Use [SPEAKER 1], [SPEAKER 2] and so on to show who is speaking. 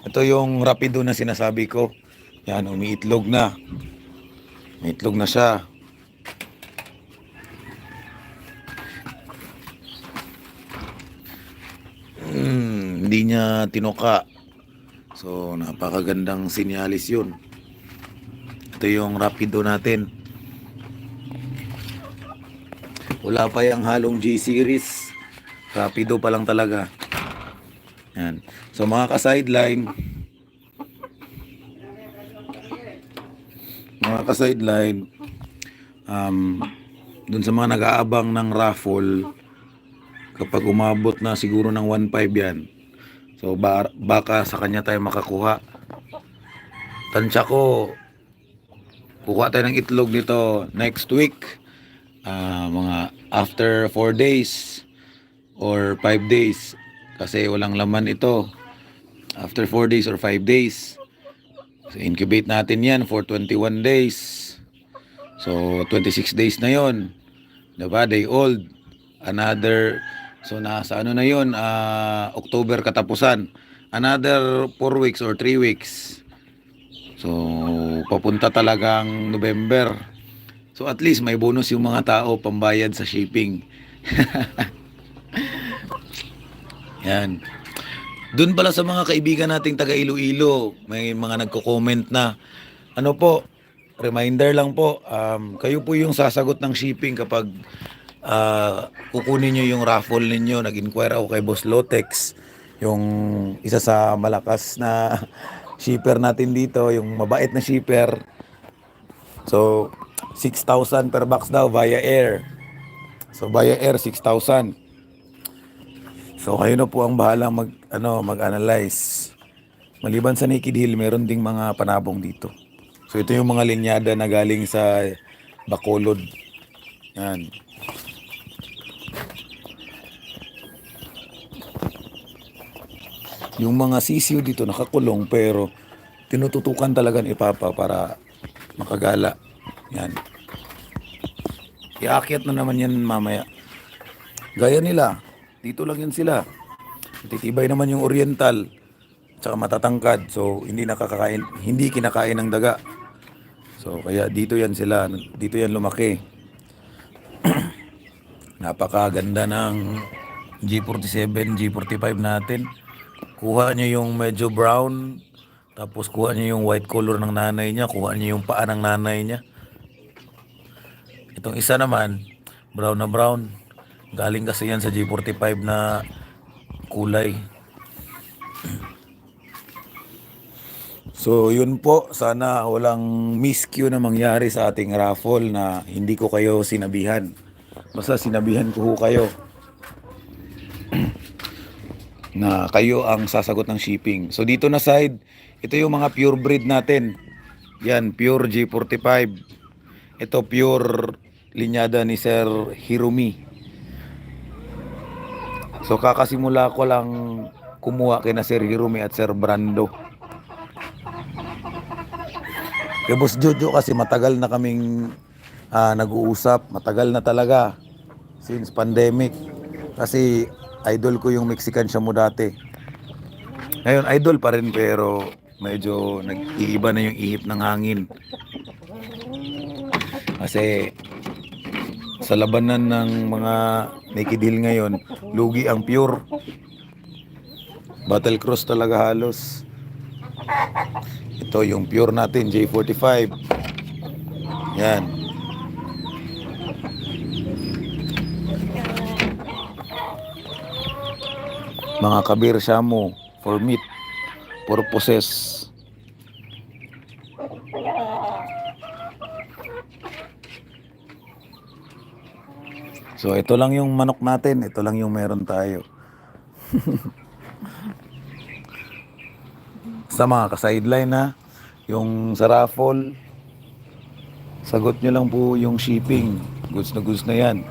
[SPEAKER 1] Ito yung rapido na sinasabi ko. Yan, umiitlog na. May itlog na siya. Hindi niya tinuka. So, napakagandang sinyalis yun. Ito yung rapido natin. Wala pa yung halong G-series. Rapido pa lang talaga. Yan. So, mga ka-sideline, dun sa mga nag-aabang ng raffle, kapag umabot na siguro ng 1.5 yan, so baka sa kanya tayo makakuha. Tansya ko, kukuha tayo ng itlog nito next week, mga after 4 days or 5 days, kasi walang laman ito. After 4 days or 5 days, so incubate natin yan for 21 days. So 26 days na yon, diba? Day old. Another, so nasa ano na yon, October katapusan. Another 4 weeks or 3 weeks. So papunta talagang November. So at least may bonus yung mga tao pambayad sa shipping. Yan. Doon pala sa mga kaibigan nating taga Iloilo, may mga nagko-comment na, ano po, reminder lang po, kayo po yung sasagot ng shipping kapag kukunin nyo yung raffle ninyo. Nag-inquire ako kay Boss Lotex, yung isa sa malakas na shipper natin dito, yung mabait na shipper. So 6,000 per box daw via air. So via air 6,000. So kayo na po ang bahalang mag-analyze. Maliban sa Naked Hill, meron ding mga panabong dito. So ito yung mga linyada na galing sa Bacolod. Yan. Yung mga sisiw dito nakakulong pero tinututukan talaga ni Papa para makagala. Yan. Iakyat na naman yan mamaya. Gaya nila. Dito lang yan sila. Titibay naman yung oriental. Tsaka matatangkad. So hindi kinakain ng daga. So kaya dito yan sila. Dito yan lumaki. Napakaganda ng G47, G45 natin. Kuha niya yung medyo brown. Tapos kuha niya yung white color ng nanay niya. Kuha niya yung paa ng nanay niya. Itong isa naman, brown na brown. Galing kasi yan sa G45 na kulay. So yun po, sana walang miscue na mangyari sa ating raffle na hindi ko kayo sinabihan. Basta sinabihan ko kayo na kayo ang sasagot ng shipping. So dito na side, ito yung mga pure breed natin. Yan, pure G45. Ito pure linyada ni Sir Hirumi. So kakasimula ko lang kumuha kina Sir Hirumi at Sir Brando. Kay Boss Jojo kasi matagal na kaming nag-uusap. Matagal na talaga. Since pandemic. Kasi idol ko yung Mexican siya mo dati. Ngayon idol pa rin pero medyo nag-iiba na yung ihip ng hangin. Kasi sa labanan ng mga Naked Hill ngayon, lugi ang pure. Battle cross talaga halos. Ito yung pure natin, J45. Yan. Mga kabir shamo for meat purposes. So ito lang yung manok natin, ito lang yung meron tayo. Sa mga ka-sideline na, yung sa raffle, sagot nyo lang po yung shipping. Goods na yan.